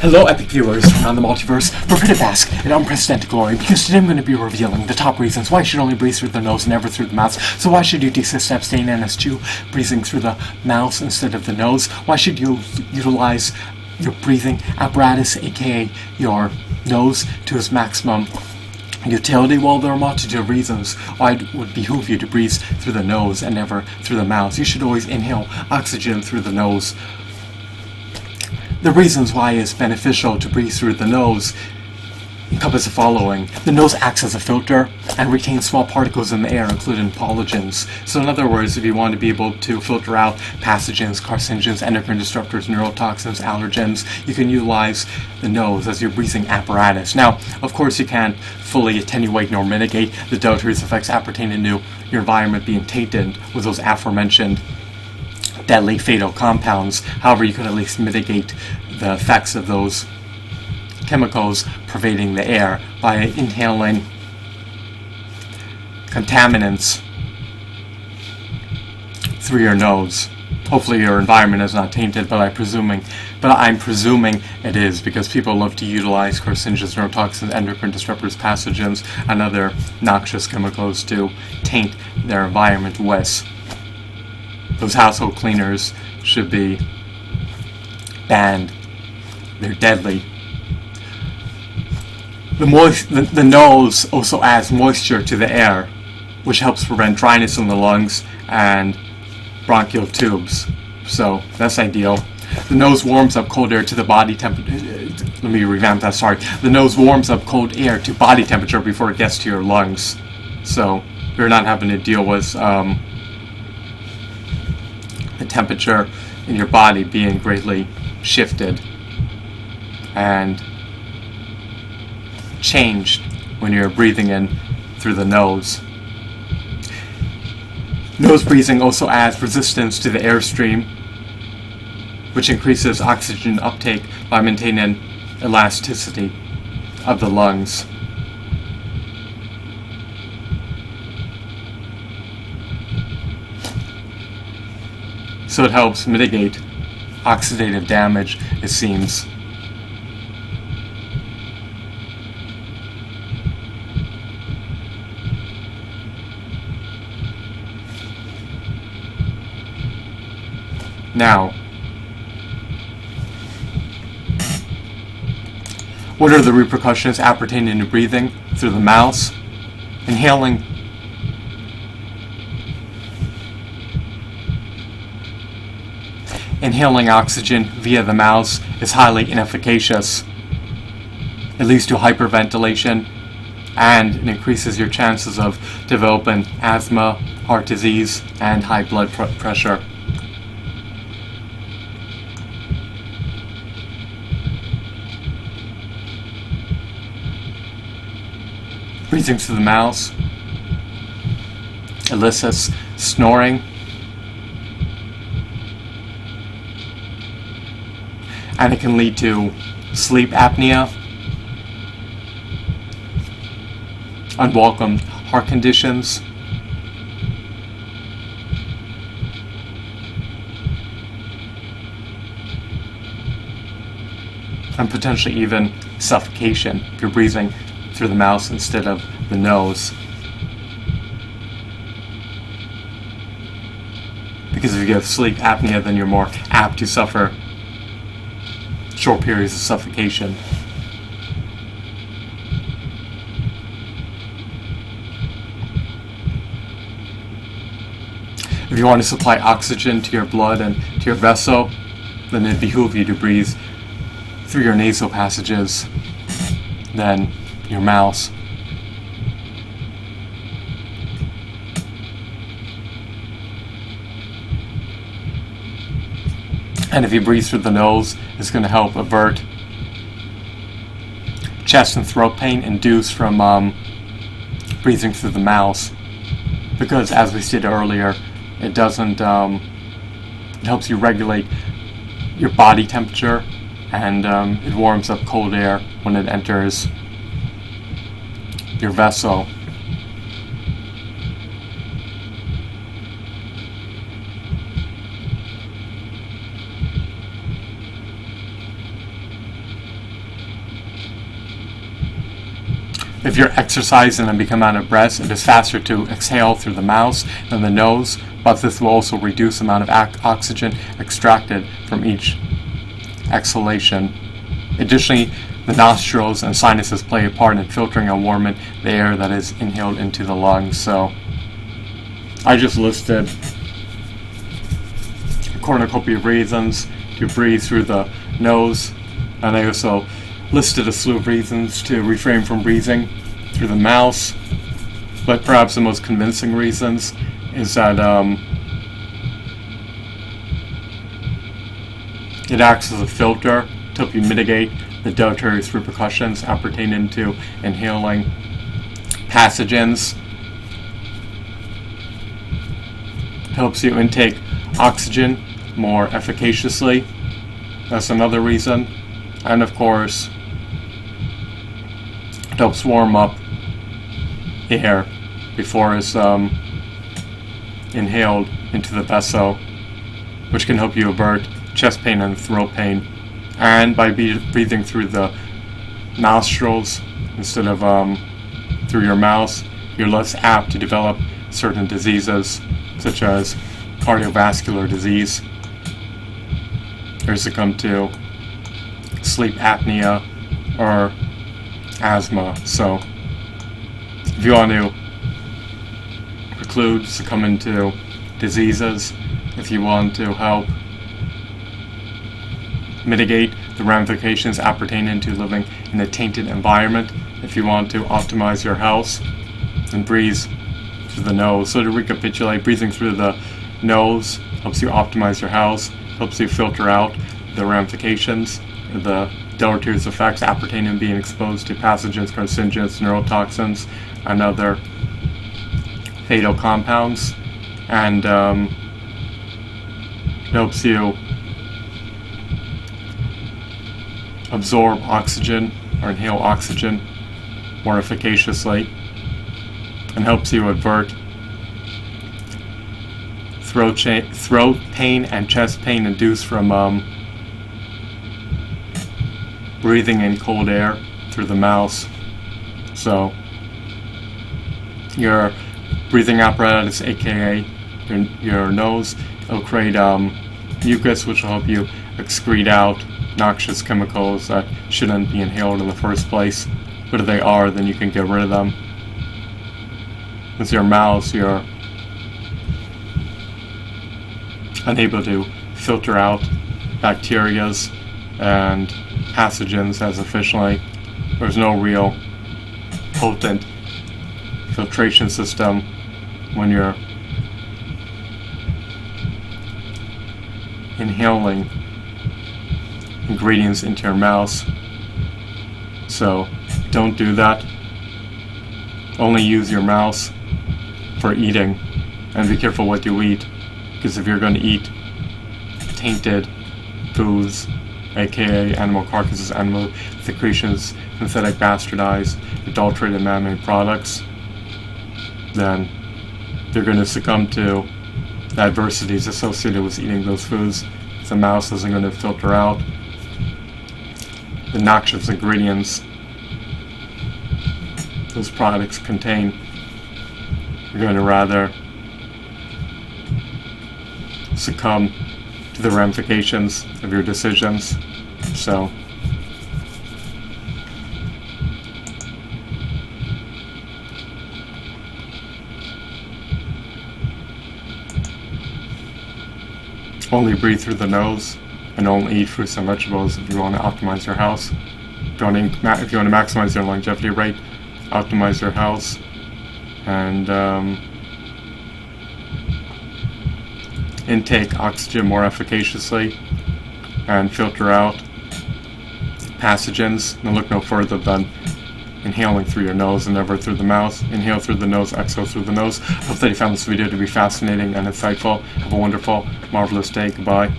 Hello, epic viewers from around the multiverse. Prepare to bask in unprecedented glory, because today I'm going to be revealing the top reasons why you should only breathe through the nose and never through the mouth. So why should you desist, abstain, and eschew breathing through the mouth instead of the nose? Why should you utilize your breathing apparatus, aka your nose, to its maximum utility? Well, there are a multitude of reasons why it would behoove you to breathe through the nose and never through the mouth. You should always inhale oxygen through the nose. The reasons why it's beneficial to breathe through the nose encompass the following. The nose acts as a filter and retains small particles in the air, including pollens. So in other words, if you want to be able to filter out pathogens, carcinogens, endocrine disruptors, neurotoxins, allergens, you can utilize the nose as your breathing apparatus. Now, of course, you can't fully attenuate nor mitigate the deleterious effects appertaining to your environment being tainted with those aforementioned deadly fatal compounds. However, you could at least mitigate the effects of those chemicals pervading the air by inhaling contaminants through your nose. Hopefully your environment is not tainted, but I'm presuming it is, because people love to utilize carcinogens, neurotoxins, endocrine disruptors, pathogens, and other noxious chemicals to taint their environment with. Those household cleaners should be banned. They're deadly. The nose also adds moisture to the air, which helps prevent dryness in the lungs and bronchial tubes. So that's ideal. The nose warms up cold air to the body temperature. Let me revamp that, sorry. The nose warms up cold air to body temperature before it gets to your lungs. So you're not having to deal with the temperature in your body being greatly shifted and changed when you're breathing in through the nose. Nose breathing also adds resistance to the airstream, which increases oxygen uptake by maintaining elasticity of the lungs. So it helps mitigate oxidative damage, it seems. Now, what are the repercussions appertaining to breathing through the mouth? Inhaling oxygen via the mouth is highly inefficacious. It leads to hyperventilation, and it increases your chances of developing asthma, heart disease, and high blood pressure. Breathing through the mouth elicits snoring, and it can lead to sleep apnea, unwelcome heart conditions, and potentially even suffocation if you're breathing through the mouth instead of the nose. Because if you have sleep apnea, then you're more apt to suffer short periods of suffocation. If you want to supply oxygen to your blood and to your vessel, then it behooves you to breathe through your nasal passages than your mouth. And if you breathe through the nose, it's going to help avert chest and throat pain induced from breathing through the mouth. Because, as we stated earlier, it helps you regulate your body temperature, and it warms up cold air when it enters your vessel. If you're exercising and become out of breath, it is faster to exhale through the mouth than the nose, but this will also reduce the amount of oxygen extracted from each exhalation. Additionally, the nostrils and sinuses play a part in filtering and warming the air that is inhaled into the lungs. So I just listed a cornucopia of reasons to breathe through the nose, and I also listed a slew of reasons to refrain from breathing through the mouth. But perhaps the most convincing reasons is that it acts as a filter to help you mitigate the deleterious repercussions appertaining to inhaling pathogens. It helps you intake oxygen more efficaciously. That's another reason. And of course, it helps warm up air before it's inhaled into the vessel, which can help you avert chest pain and throat pain. And by breathing through the nostrils instead of through your mouth, you're less apt to develop certain diseases such as cardiovascular disease, or succumb to sleep apnea or asthma. So if you want to preclude succumbing to diseases, if you want to help mitigate the ramifications appertaining to living in a tainted environment, if you want to optimize your health, then breathe through the nose. So to recapitulate, breathing through the nose helps you optimize your health, helps you filter out the ramifications, the deleterious effects appertaining to being exposed to pathogens, carcinogens, neurotoxins, and other fatal compounds, and it helps you absorb oxygen or inhale oxygen more efficaciously, and helps you avert throat pain and chest pain induced from breathing in cold air through the mouth. So your breathing apparatus, aka your nose, will create mucus, which will help you excrete out noxious chemicals that shouldn't be inhaled in the first place. But if they are, then you can get rid of them. With your mouth, you're unable to filter out bacterias and pathogens as efficiently. There's no real potent filtration system when you're inhaling ingredients into your mouth. So don't do that. Only use your mouth for eating, and be careful what you eat, because if you're going to eat tainted foods, aka animal carcasses, animal secretions, synthetic bastardized, adulterated man-made products, then you're going to succumb to the adversities associated with eating those foods. The mouth isn't going to filter out the noxious ingredients those products contain. You're going to rather succumb to the ramifications of your decisions. So only breathe through the nose, and only eat fruits and vegetables if you want to optimize your health. If you want to maximize your longevity rate, optimize your health, and intake oxygen more efficaciously, and filter out pathogens. And look no further than inhaling through your nose and never through the mouth. Inhale through the nose, exhale through the nose. Hope that you found this video to be fascinating and insightful. Have a wonderful, marvelous day. Goodbye.